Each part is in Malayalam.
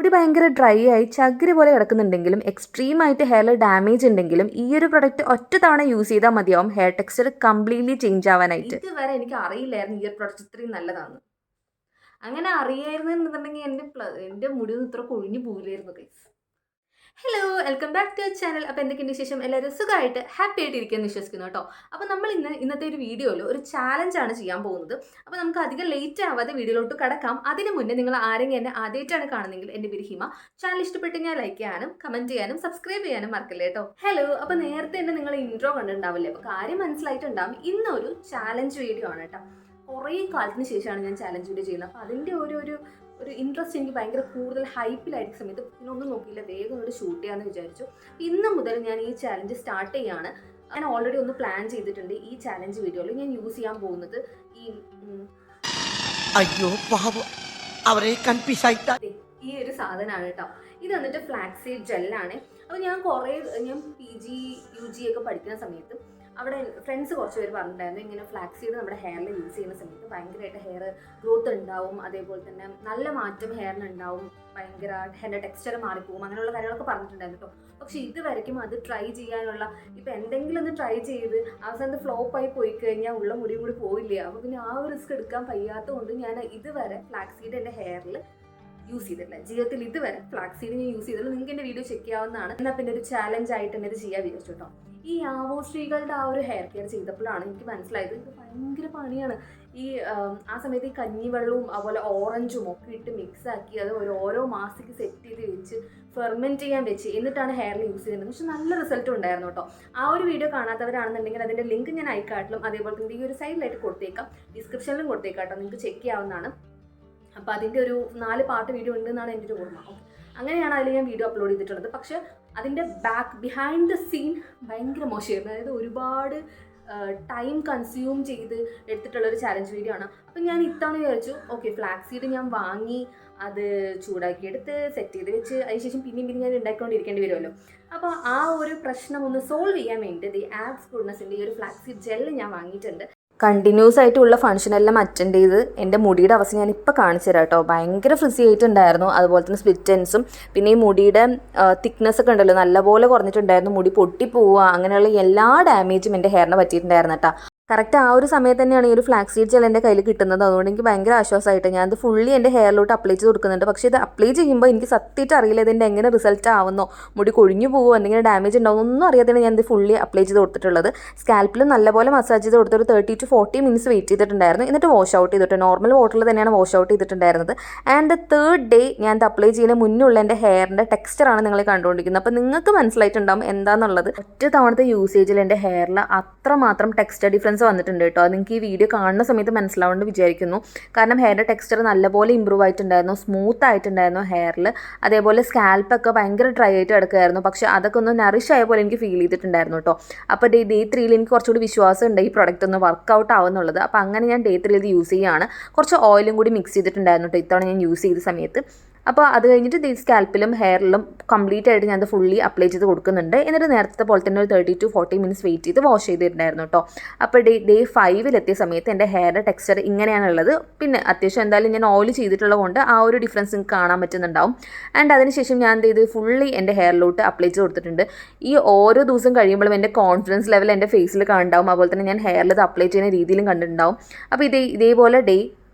മുടി ഭയങ്കര ഡ്രൈ ആയി ചകിരി പോലെ കിടക്കുന്നുണ്ടെങ്കിലും എക്സ്ട്രീമായിട്ട് ഹെയറിൽ ഡാമേജ് ഉണ്ടെങ്കിലും ഈ ഒരു പ്രൊഡക്റ്റ് ഒറ്റ തവണ യൂസ് ചെയ്താൽ മതിയാവും ഹെയർ ടെക്സ്ചർ കംപ്ലീറ്റ്ലി ചേഞ്ച് ആവാനായിട്ട്. ഇതുവരെ എനിക്ക് അറിയില്ലായിരുന്നു ഈ ഒരു പ്രൊഡക്റ്റ് ഇത്രയും നല്ലതാണ്. അങ്ങനെ അറിയായിരുന്നെന്നുണ്ടെങ്കിൽ എൻ്റെ മുടി ഇത്ര കൊഴിഞ്ഞു പോകില്ലായിരുന്നു guys. Hello, welcome back to channel. അപ്പോൾ എന്തൊക്കെയുണ്ട് വിശേഷം? എല്ലാവരും സുഖമായിട്ട് ഹാപ്പി ആയിട്ട് ഇരിക്കുമെന്ന് വിശ്വസിക്കുന്നു കേട്ടോ. അപ്പോൾ നമ്മൾ ഇന്നത്തെ ഒരു വീഡിയോയിൽ ഒരു ചാലഞ്ചാണ് ചെയ്യാൻ പോകുന്നത്. അപ്പോൾ നമുക്ക് അധികം ലേറ്റ് ആവാതെ വീഡിയോയിലോട്ട് കടക്കാം. അതിന് മുന്നേ നിങ്ങൾ ആരെങ്കിലും എന്നെ ആദ്യമായിട്ടാണ് കാണുന്നതെങ്കിൽ എൻ്റെ പേര് ഹിമ. ചാനൽ ഇഷ്ടപ്പെട്ട് ഞാൻ ലൈക്ക് ചെയ്യാനും കമൻറ്റ് ചെയ്യാനും സബ്സ്ക്രൈബ് ചെയ്യാനും മറക്കല്ലേ കേട്ടോ. ഹലോ, അപ്പോൾ നേരത്തെ തന്നെ നിങ്ങൾ ഇൻട്രോ കണ്ടിട്ടുണ്ടാവില്ലേ? അപ്പോൾ കാര്യം മനസ്സിലായിട്ടുണ്ടാവും. ഇന്നൊരു ചാലഞ്ച് വീഡിയോ ആണ് കേട്ടോ. കുറേ കാലത്തിന് ശേഷമാണ് ഞാൻ ചാലഞ്ച് വീഡിയോ ചെയ്യുന്നത്. അപ്പോൾ അതിൻ്റെ ഒരു ഇൻട്രസ്റ്റ് എനിക്ക് ഭയങ്കര കൂടുതൽ ഹൈപ്പിലായിരിക്കും സമയത്ത് പിന്നെ ഒന്നും നോക്കിയില്ല, വേഗം ഒരു ഷൂട്ട് ചെയ്യാമെന്ന് വിചാരിച്ചു. ഇന്ന് മുതൽ ഞാൻ ഈ ചാലഞ്ച് സ്റ്റാർട്ട് ചെയ്യാണ്. ഞാൻ ഓൾറെഡി ഒന്ന് പ്ലാൻ ചെയ്തിട്ടുണ്ട്. ഈ ചാലഞ്ച് വീഡിയോയിൽ ഞാൻ യൂസ് ചെയ്യാൻ പോകുന്നത് ഈ ഒരു സാധനമാണ് കേട്ടോ. ഇത് വന്നിട്ട് ഫ്ലാക്സ് സീഡ് ജെല്ലാണ്. അപ്പോൾ ഞാൻ PG UG ഒക്കെ പഠിക്കുന്ന സമയത്ത് അവിടെ ഫ്രണ്ട്സ് കുറച്ച് പേര് പറഞ്ഞിട്ടുണ്ടായിരുന്നു ഇങ്ങനെ ഫ്ലാക്സ് സീഡ് നമ്മുടെ ഹെയറിൽ യൂസ് ചെയ്യുന്ന സമയത്ത് ഭയങ്കരമായിട്ട് ഹെയർ ഗ്രോത്ത് ഉണ്ടാവും, അതേപോലെ തന്നെ നല്ല മാറ്റം ഹെയറിന് ഉണ്ടാവും, ഭയങ്കര ഹെയർ ടെക്സ്ചർ മാറിപ്പോവും, അങ്ങനെയുള്ള കാര്യങ്ങളൊക്കെ പറഞ്ഞിട്ടുണ്ടായിരുന്നു കേട്ടോ. പക്ഷെ ഇതുവരെയ്ക്കും അത് ട്രൈ ചെയ്യാനുള്ള ഇപ്പം എന്തെങ്കിലും ഒന്ന് ട്രൈ ചെയ്ത് അവസാനത്തെ ഫ്ലോപ്പായി പോയി കഴിഞ്ഞാൽ ഉള്ള മുടി കൂടി പോയില്ല. അപ്പോൾ പിന്നെ ആ ഒരു റിസ്ക് എടുക്കാൻ കഴിയാത്തത് കൊണ്ട് ഞാൻ ഇതുവരെ ഫ്ലാക്സ് സീഡ് എൻ്റെ ഹെയറിൽ യൂസ് ചെയ്തിട്ടില്ല. ജീവിതത്തിൽ ഇതുവരെ ഫ്ലാക്സ് സീഡ് ഞാൻ യൂസ് ചെയ്തില്ല. നിങ്ങൾക്ക് എൻ്റെ വീഡിയോ ചെക്ക് ചെയ്യാവുന്നതാണ്. എന്നാൽ പിന്നെ ഒരു ചാലഞ്ച് ആയിട്ട് തന്നെ ഇത് ചെയ്യാൻ വിചാരിച്ചു കേട്ടോ. ഈ ആവോശ്രീകളുടെ ആ ഒരു ഹെയർ കെയർ ചെയ്തപ്പോഴാണ് എനിക്ക് മനസ്സിലായത് ഇത് ഭയങ്കര പണിയാണ്. ആ സമയത്ത് ഈ കഞ്ഞിവെള്ളവും അതുപോലെ ഓറഞ്ചും ഒക്കെ ഇട്ട് മിക്സ് ആക്കി അത് ഓരോ മാസത്തേക്ക് സെറ്റ് ചെയ്ത് വെച്ച് ഫെർമെൻറ്റ് ചെയ്യാൻ വെച്ച് എന്നിട്ടാണ് ഹെയറിൽ യൂസ് ചെയ്യുന്നത്. പക്ഷെ നല്ല റിസൾട്ടും ഉണ്ടായിരുന്നു കേട്ടോ. ആ ഒരു വീഡിയോ കാണാത്തവരാണെന്നുണ്ടെങ്കിൽ അതിൻ്റെ ലിങ്ക് ഞാൻ ഐക്കാർട്ടിലും അതേപോലെ തന്നെ ഈ ഒരു സൈഡിലായിട്ട് കൊടുത്തേക്കാം, ഡിസ്ക്രിപ്ഷനിലും കൊടുത്തേക്കാം കേട്ടോ. നിങ്ങൾക്ക് ചെക്ക് ചെയ്യാവുന്നതാണ്. അപ്പോൾ അതിൻ്റെ ഒരു 4 പാർട്ട് വീഡിയോ ഉണ്ടെന്നാണ് എൻ്റെ ഒരു ഓർമ്മ. ഓക്കെ, അങ്ങനെയാണ് അതിൽ ഞാൻ വീഡിയോ അപ്ലോഡ് ചെയ്തിട്ടുള്ളത്. പക്ഷേ അതിൻ്റെ ബിഹൈൻഡ് ദ സീൻ ഭയങ്കര മോശമായിരുന്നു. അതായത് ഒരുപാട് ടൈം കൺസ്യൂം ചെയ്ത് എടുത്തിട്ടുള്ളൊരു ചാലഞ്ച് വീഡിയോ ആണ്. അപ്പം ഞാൻ ഇത്തവണ വിചാരിച്ചു ഓക്കെ ഫ്ലാക്സ് സീഡ് ഞാൻ വാങ്ങി അത് ചൂടാക്കിയെടുത്ത് സെറ്റ് ചെയ്ത് വെച്ച് അതിനുശേഷം പിന്നെയും ഞാൻ ഉണ്ടാക്കിക്കൊണ്ടിരിക്കേണ്ടി വരുമല്ലോ. അപ്പോൾ ആ ഒരു പ്രശ്നം ഒന്ന് സോൾവ് ചെയ്യാൻ വേണ്ടിയിട്ട് ദി ആബ്സ് ഗുഡ്നസിൻ്റെ ഈ ഒരു ഫ്ലാക്സ് സീഡ് ജെല്ല് ഞാൻ വാങ്ങിയിട്ടുണ്ട്. കണ്ടിന്യൂസ് ആയിട്ടുള്ള ഫംഗ്ഷനെല്ലാം അറ്റൻഡ് ചെയ്ത് എൻ്റെ മുടിയുടെ അവസ്ഥ ഞാൻ ഇപ്പോൾ കാണിച്ചു തരാം കേട്ടോ. ഭയങ്കര ഫ്രിസി ആയിട്ടുണ്ടായിരുന്നു, അതുപോലെ തന്നെ സ്പ്ലിറ്റ് എൻഡ്സും പിന്നെ ഈ മുടിയുടെ തിക്നെസ് ഒക്കെ ഉണ്ടല്ലോ നല്ലപോലെ കുറഞ്ഞിട്ടുണ്ടായിരുന്നു, മുടി പൊട്ടിപ്പോവുക അങ്ങനെയുള്ള എല്ലാ ഡാമേജും എൻ്റെ ഹെയറിന് പറ്റിയിട്ടുണ്ടായിരുന്നു കേട്ടോ. കറക്റ്റ് ആ ഒരു സമയത്ത് തന്നെയാണ് ഈ ഒരു ഫ്ലാക്സ് സീഡ് ജെൽ എൻ്റെ കയ്യിൽ കിട്ടുന്നത്. അതുകൊണ്ട് എനിക്ക് ഭയങ്കര ആശ്വാസമായിട്ട് ഞാനത് ഫുള്ളി എൻ്റെ ഹെയറിലോട്ട് അപ്ലൈ ചെയ്ത് കൊടുക്കുന്നുണ്ട്. പക്ഷേ ഇത് അപ്ലൈ ചെയ്യുമ്പോൾ എനിക്ക് സത്യമായിട്ട് അറിയില്ല ഇതിൻ്റെ എങ്ങനെ റിസൾട്ട് ആവുന്നോ, മുടി കൊഴിഞ്ഞു പോകുമോ, എന്തെങ്കിലും ഡാമേജ് ഉണ്ടാവുമോ ഒന്നും അറിയാതെയാണ് ഞാനിത് ഫുള്ളി അപ്ലൈ ചെയ്ത് കൊടുത്തിട്ടുള്ളത്. സ്കാൽപ്പിൽ നല്ലപോലെ മസാജ് ചെയ്ത് കൊടുത്ത് ഒരു 30 to 40 മിനിറ്റ്സ് വെയിറ്റ് ചെയ്തിട്ടുണ്ടായിരുന്നു. എന്നിട്ട് വാഷ് ഔട്ട് ചെയ്തിട്ട് നോർമൽ വാട്ടറിൽ തന്നെയാണ് വാഷ് ഔട്ട് ചെയ്തിട്ടുണ്ടായിരുന്നത്. ആൻഡ് 3rd ഡേ ഞാൻ ഇത് അപ്ലൈ ചെയ്യുന്ന മുന്നുള്ള എൻ്റെ ഹെയറിൻ്റെ ടെക്സ്ചറാണ് നിങ്ങൾ കണ്ടുകൊണ്ടിരിക്കുന്നത്. അപ്പോൾ നിങ്ങൾക്ക് മനസ്സിലായിട്ടുണ്ടാകും എന്താണെന്നുള്ളത്. ഒറ്റ തവണത്തെ യൂസേജിൽ എൻ്റെ ഹെയറിൽ അത്രമാത്രം ടെക്സ്ചർ ഡിഫറൻസ് വന്നിട്ടുണ്ട് കേട്ടോ. അത് നിങ്ങൾക്ക് ഈ വീഡിയോ കാണുന്ന സമയത്ത് മനസ്സിലാവുമെന്ന് വിചാരിക്കുന്നു. കാരണം ഹെയറിൻ്റെ ടെക്സ്ചർ നല്ലപോലെ ഇമ്പ്രൂവ് ആയിട്ടുണ്ടായിരുന്നു, സ്മൂത്ത് ആയിട്ടുണ്ടായിരുന്നു ഹെയറിൽ. അതേപോലെ സ്കാൽപ്പൊക്കെ ഭയങ്കര ഡ്രൈ ആയിട്ട് കിടക്കുമായിരുന്നു. പക്ഷേ അതൊക്കെ ഒന്ന് നറിഷ് ആയ പോലെ എനിക്ക് ഫീൽ ചെയ്തിട്ടുണ്ടായിരുന്നു കേട്ടോ. അപ്പോൾ ഡേ 3 എനിക്ക് കുറച്ചുകൂടി വിശ്വാസം ഉണ്ട് ഈ പ്രൊഡക്റ്റ് ഒന്ന് വർക്കൗട്ട് ആവുന്നുള്ളത്. അപ്പോൾ അങ്ങനെ ഞാൻ ഡേ 3 ഇത് യൂസ് ചെയ്യുകയാണ്. കുറച്ച് ഓയിലും കൂടി മിക്സ് ചെയ്തിട്ടുണ്ടായിരുന്നു കേട്ടോ ഇത്തവണ ഞാൻ യൂസ് ചെയ്ത സമയത്ത്. അപ്പോൾ അത് കഴിഞ്ഞിട്ട് ഈ സ്കാൽപ്പിലും ഹെയറിലും കംപ്ലീറ്റ് ആയിട്ട് ഞാൻ ഫുള്ളി അപ്ലൈ ചെയ്ത് കൊടുക്കുന്നുണ്ട്. എന്നിട്ട് നേരത്തെ പോലെ തന്നെ ഒരു 30 to 40 മിനിറ്റ്സ് വെയിറ്റ് ചെയ്ത് വാഷ് ചെയ്തിട്ടുണ്ടായിരുന്നു കേട്ടോ. അപ്പോൾ ഡേ 5 എത്തിയ സമയത്ത് എൻ്റെ ഹെയറിൻ്റെ ടെക്സ്ചർ ഇങ്ങനെയാണുള്ളത്. പിന്നെ അത്യാവശ്യം എന്തായാലും ഞാൻ ഓയിൽ ചെയ്തിട്ടുള്ളത് കൊണ്ട് ആ ഒരു ഡിഫറൻസ് നിങ്ങൾക്ക് കാണാൻ പറ്റുന്നുണ്ടാവും. ആൻഡ് അതിനുശേഷം ഞാൻ ഇത് ഫുള്ളി എൻ്റെ ഹെയറിലോട്ട് അപ്ലൈ ചെയ്ത് കൊടുത്തിട്ടുണ്ട്. ഈ ഓരോ ദിവസം കഴിയുമ്പോഴും എൻ്റെ കോൺഫിഡൻസ് ലെവൽ എൻ്റെ ഫേസിൽ കാണുന്നുണ്ടാവും, അതുപോലെ തന്നെ ഞാൻ ഹെയറിൽ ഇത് അപ്ലൈ ചെയ്യുന്ന രീതിയിലും കണ്ടിട്ടുണ്ടാവും. അപ്പോൾ ഇതേപോലെ ഡേ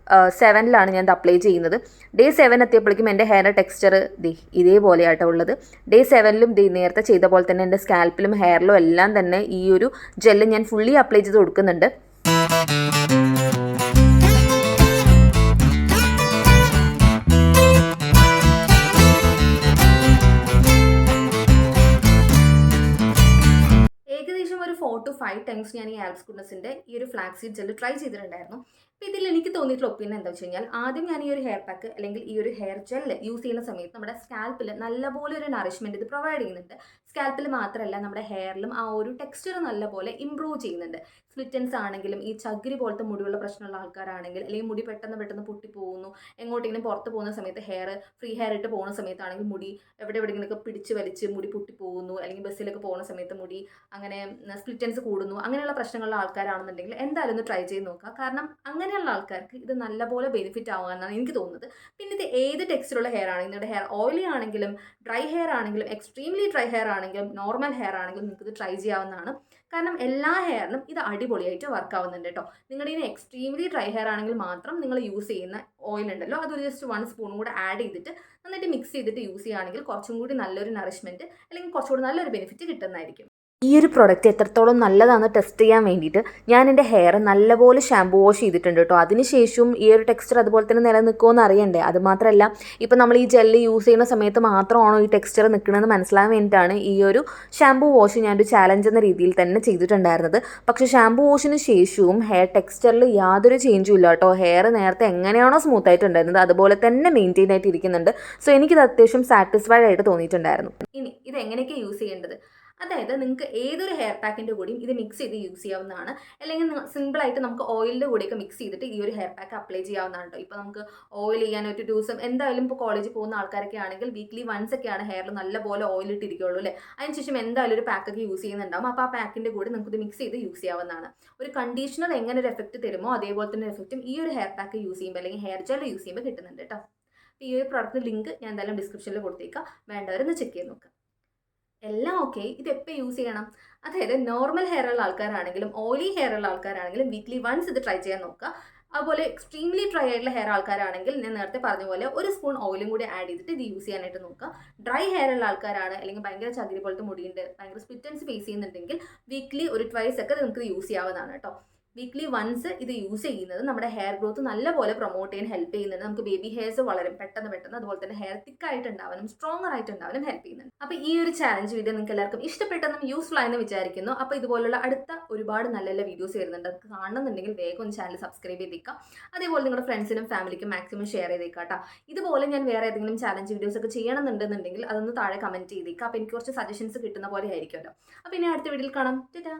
7 ഞാൻ ഇത് അപ്ലൈ ചെയ്യുന്നത്. ഡേ 7 എത്തിയപ്പോഴേക്കും എൻ്റെ ഹെയറിൻ്റെ ടെക്സ്ചർ ഇതേപോലെയാട്ടോ ഉള്ളത്. ഡേ 7ലും നേരത്തെ ചെയ്ത പോലെ തന്നെ എൻ്റെ സ്കാൽപ്പിലും ഹെയറിലും എല്ലാം തന്നെ ഈ ഒരു ജെല്ല് ഞാൻ ഫുള്ളി അപ്ലൈ ചെയ്ത് കൊടുക്കുന്നുണ്ട്. ഏകദേശം ഒരു 4 to 5 ടൈംസ് ഞാൻ ഈ ആബ്സ് ഗുഡ്നസിൻ്റെ ഈ ഒരു ഫ്ലാക്സ് സീഡ് ജെല്ല് ട്രൈ ചെയ്തിട്ടുണ്ടായിരുന്നു. അപ്പോൾ ഇതിൽ എനിക്ക് തോന്നിയിട്ടുള്ള ഒപ്പീനിയൻ എന്താ വെച്ച് കഴിഞ്ഞാൽ ആദ്യം ഞാൻ ഈ ഒരു ഹെയർ പാക്ക് അല്ലെങ്കിൽ ഈ ഒരു ഹെയർ ജെല്ല് യൂസ് ചെയ്യുന്ന സമയത്ത് നമ്മുടെ സ്കാൽപ്പിൽ നല്ലപോലെ ഒരു നറിഷ്മെൻറ്റ് ഇത് പ്രൊവൈഡ് ചെയ്യുന്നുണ്ട്. സ്കാൽപ്പിൽ മാത്രമല്ല നമ്മുടെ ഹെയറിലും ആ ഒരു ടെക്സ്ചർ നല്ലപോലെ ഇമ്പ്രൂവ് ചെയ്യുന്നുണ്ട്. സ്പ്ലിറ്റൻസ് ആണെങ്കിലും ഈ ചകിരി പോലത്തെ മുടിയുള്ള പ്രശ്നമുള്ള ആൾക്കാരാണെങ്കിൽ അല്ലെങ്കിൽ മുടി പെട്ടെന്ന് പൊട്ടിപ്പോകുന്നു, എങ്ങോട്ടെങ്കിലും പുറത്ത് പോകുന്ന സമയത്ത് ഫ്രീ ഹെയർ ഇട്ട് പോകുന്ന സമയത്താണെങ്കിൽ മുടി എവിടെയെങ്കിലുമൊക്കെ പിടിച്ച് വലിച്ച് മുടി പൊട്ടിപ്പോകുന്നു, അല്ലെങ്കിൽ ബസ്സിലൊക്കെ പോകുന്ന സമയത്ത് മുടി അങ്ങനെ സ്പ്ലിറ്റൻസ് കൂടുന്നു, അങ്ങനെയുള്ള പ്രശ്നങ്ങളുള്ള ആൾക്കാരാണെന്നുണ്ടെങ്കിൽ എന്തായാലും ഒന്ന് ട്രൈ ചെയ്ത് നോക്കുക. കാരണം അങ്ങനെ അങ്ങനെയുള്ള ആൾക്കാർക്ക് ഇത് നല്ലപോലെ ബെനിഫിറ്റ് ആവുമെന്നാണ് എനിക്ക് തോന്നുന്നത്. പിന്നെ ഇത് ഏത് ടെക്സ്ചറുള്ള ഹെയർ ആണ്, നിങ്ങളുടെ ഹെയർ ഓയിലി ആണെങ്കിലും ഡ്രൈ ഹെയർ ആണെങ്കിലും എക്സ്ട്രീംലി ഡ്രൈ ഹെയർ ആണെങ്കിലും നോർമൽ ഹെയർ ആണെങ്കിലും നിങ്ങൾക്ക് ഇത് ട്രൈ ചെയ്യാവുന്നതാണ്. കാരണം എല്ലാ ഹെയറിനും ഇത് അടിപൊളിയായിട്ട് വർക്ക് ആവുന്നുണ്ട് കേട്ടോ. നിങ്ങളുടെ ഇനി എക്സ്ട്രീംലി ഡ്രൈ ഹെയർ ആണെങ്കിൽ മാത്രം നിങ്ങൾ യൂസ് ചെയ്യുന്ന ഓയിൽ ഉണ്ടല്ലോ, അതൊരു ജസ്റ്റ് 1 സ്പൂൺ കൂടെ ആഡ് ചെയ്തിട്ട് നന്നായിട്ട് മിക്സ് ചെയ്തിട്ട് യൂസ് ചെയ്യുകയാണെങ്കിൽ കുറച്ചും കൂടി നല്ലൊരു നറിഷ്മെൻറ്റ് അല്ലെങ്കിൽ കുറച്ചുകൂടി നല്ലൊരു ബെനിഫിറ്റ് കിട്ടുന്നതായിരിക്കും. ഈ ഒരു പ്രൊഡക്റ്റ് എത്രത്തോളം നല്ലതാണെന്ന് ടെസ്റ്റ് ചെയ്യാൻ വേണ്ടിയിട്ട് ഞാൻ എൻ്റെ ഹെയർ നല്ലപോലെ ഷാമ്പൂ വാഷ് ചെയ്തിട്ടുണ്ട് കേട്ടോ. അതിനുശേഷവും ഈ ഒരു ടെക്സ്ചർ അതുപോലെ തന്നെ നിലനിൽക്കുമോ എന്ന് അറിയണ്ടേ. അതുമാത്രമല്ല ഇപ്പം നമ്മൾ ഈ ജെല്ല് യൂസ് ചെയ്യുന്ന സമയത്ത് മാത്രമാണോ ഈ ടെക്സ്ചർ നിൽക്കണമെന്ന് മനസ്സിലാകാൻ വേണ്ടിയിട്ടാണ് ഈ ഒരു ഷാമ്പൂ വാഷ് ഞാനൊരു ചാലഞ്ച് എന്ന രീതിയിൽ തന്നെ ചെയ്തിട്ടുണ്ടായിരുന്നത്. പക്ഷേ ഷാമ്പൂ വാഷിന് ശേഷവും ഹെയർ ടെക്സ്ചറിൽ യാതൊരു ചേഞ്ചും ഇല്ല കേട്ടോ. ഹെയർ നേരത്തെ എങ്ങനെയാണോ സ്മൂത്ത് ആയിട്ടുണ്ടായിരുന്നത് അതുപോലെ തന്നെ മെയിൻറ്റെയിൻ ആയിട്ട് ഇരിക്കുന്നുണ്ട്. സോ എനിക്കിത് അത്യാവശ്യം സാറ്റിസ്ഫൈഡ് ആയിട്ട് തോന്നിയിട്ടുണ്ടായിരുന്നു. ഇനി ഇത് എങ്ങനെയൊക്കെ യൂസ് ചെയ്യേണ്ടത്, അതായത് നിങ്ങൾക്ക് ഏതൊരു ഹെയർ പാക്കിൻ്റെ കൂടിയും ഇത് മിക്സ് ചെയ്ത് യൂസ് ചെയ്യാവുന്നതാണ്. അല്ലെങ്കിൽ സിമ്പിളായിട്ട് നമുക്ക് ഓയിലിൻ്റെ കൂടെയൊക്കെ മിക്സ് ചെയ്തിട്ട് ഈ ഒരു ഹെയർ പാക്ക് അപ്ലൈ ചെയ്യാവുന്നതാണ് കേട്ടോ. ഇപ്പോൾ നമുക്ക് ഓയിൽ ചെയ്യാൻ ഒരു ദിവസം എന്തായാലും ഇപ്പോൾ കോളേജിൽ പോകുന്ന ആൾക്കാരൊക്കെ ആണെങ്കിൽ വീക്ക്ലി വൺസ് ഒക്കെയാണ് ഹെയറിൽ നല്ലപോലെ ഓയിൽ ഇട്ടിരിക്കുള്ളൂ അല്ലേ. അതിനുശേഷം എന്തായാലും ഒരു പാക്കൊക്കെ യൂസ് ചെയ്യുന്നുണ്ടാവും. അപ്പോൾ ആ പാക്കിൻ്റെ കൂടെ നമുക്ക് ഇത് മിക്സ് ചെയ്ത് യൂസ് ചെയ്യാവുന്നതാണ്. ഒരു കണ്ടീഷണർ എങ്ങനെ ഒരു എഫക്റ്റ് തരുമോ അതേപോലെ തന്നെ എഫക്റ്റും ഈ ഒരു ഹെയർ പാക്ക് യൂസ് ചെയ്യുമ്പോൾ അല്ലെങ്കിൽ ഹെയർ ജെൽ യൂസ് ചെയ്യുമ്പോൾ കിട്ടുന്നുണ്ട് കേട്ടോ. അപ്പോൾ ഈ ഒരു പ്രോഡക്റ്റ് ലിങ്ക് ഞാൻ എന്തായാലും ഡിസ്ക്രിപ്ഷനിൽ കൊടുത്തേക്കാം, വേണ്ടവരൊന്ന് ചെക്ക് ചെയ്ത് നോക്കാം. എല്ലാം ഓക്കെ. ഇത് എപ്പോൾ യൂസ് ചെയ്യണം, അതായത് നോർമൽ ഹെയർ ഉള്ള ആൾക്കാരാണെങ്കിലും ഓയിലി ഹെയർ ഉള്ള ആൾക്കാരാണെങ്കിലും വീക്ക്ലി വൺസ് ഇത് ട്രൈ ചെയ്യാൻ നോക്കുക. അതുപോലെ എക്സ്ട്രീംലി ഡ്രൈ ആയിട്ടുള്ള ഹെയർ ആൾക്കാരാണെങ്കിൽ ഞാൻ നേരത്തെ പറഞ്ഞ പോലെ 1 സ്പൂൺ ഓയിലും കൂടി ആഡ് ചെയ്തിട്ട് ഇത് യൂസ് ചെയ്യാനായിട്ട് നോക്കുക. ഡ്രൈ ഹെയർ ഉള്ള ആൾക്കാരാണ് അല്ലെങ്കിൽ ഭയങ്കര ചകിരി പോലത്തെ മുടിയുണ്ട്, ഭയങ്കര സ്പ്ലിറ്റൻസ് ഫേസ് ചെയ്യുന്നുണ്ടെങ്കിൽ വീക്ക്ലി ഒരു ട്വൈസ് ഒക്കെ നിങ്ങൾക്ക് യൂസ് ചെയ്യാവുന്നതാണ് കേട്ടോ. വീക്ക്ലി വൺസ് ഇത് യൂസ് ചെയ്യുന്നത് നമ്മുടെ ഹെയർ ഗ്രോത്ത് നല്ലപോലെ പ്രൊമോട്ട് ചെയ്യാൻ ഹെൽപ്പ് ചെയ്യുന്നുണ്ട്. നമുക്ക് ബേബി ഹെയർസ് വളരും പെട്ടെന്ന്, അതുപോലെ തന്നെ ഹെയർ തിക്കായിട്ടുണ്ടാവാനും സ്ട്രോങ്ങർ ആയിട്ടുണ്ടാവാനും ഹെൽപ്പ് ചെയ്യുന്നുണ്ട്. അപ്പോൾ ഈ ഒരു ചാലഞ്ച് വീഡിയോ നിങ്ങൾക്ക് എല്ലാവർക്കും ഇഷ്ടപ്പെട്ടെന്നും യൂസ്ഫുൾ ആയെന്ന് വിചാരിക്കുന്നു. അപ്പോൾ ഇതുപോലുള്ള അടുത്ത ഒരുപാട് നല്ല നല്ല വീഡിയോസ് വരുന്നുണ്ട്. അത് കാണണമെന്നുണ്ടെങ്കിൽ വേഗം ഒന്ന് ചാനൽ സബ്സ്ക്രൈബ് ചെയ്തേക്കാം. അതേപോലെ നിങ്ങളുടെ ഫ്രണ്ട്സിനും ഫാമിലിക്കും മാക്സിമം ഷെയർ ചെയ്തേക്കാം കേട്ടോ. ഇതുപോലെ ഞാൻ വേറെ ഏതെങ്കിലും ചാലഞ്ച് വീഡിയോസ് ഒക്കെ ചെയ്യണമെന്നുണ്ടെന്നുണ്ടെങ്കിൽ അതൊന്ന് താഴെ കമൻറ്റ് ചെയ്തേക്കാം. അപ്പോൾ എനിക്ക് കുറച്ച് സജഷൻസ് കിട്ടുന്ന പോലെ ആയിരിക്കുമല്ലോ. അപ്പോൾ ഇനി അടുത്ത വീഡിയോയിൽ കാണാം. ടാറ്റാ.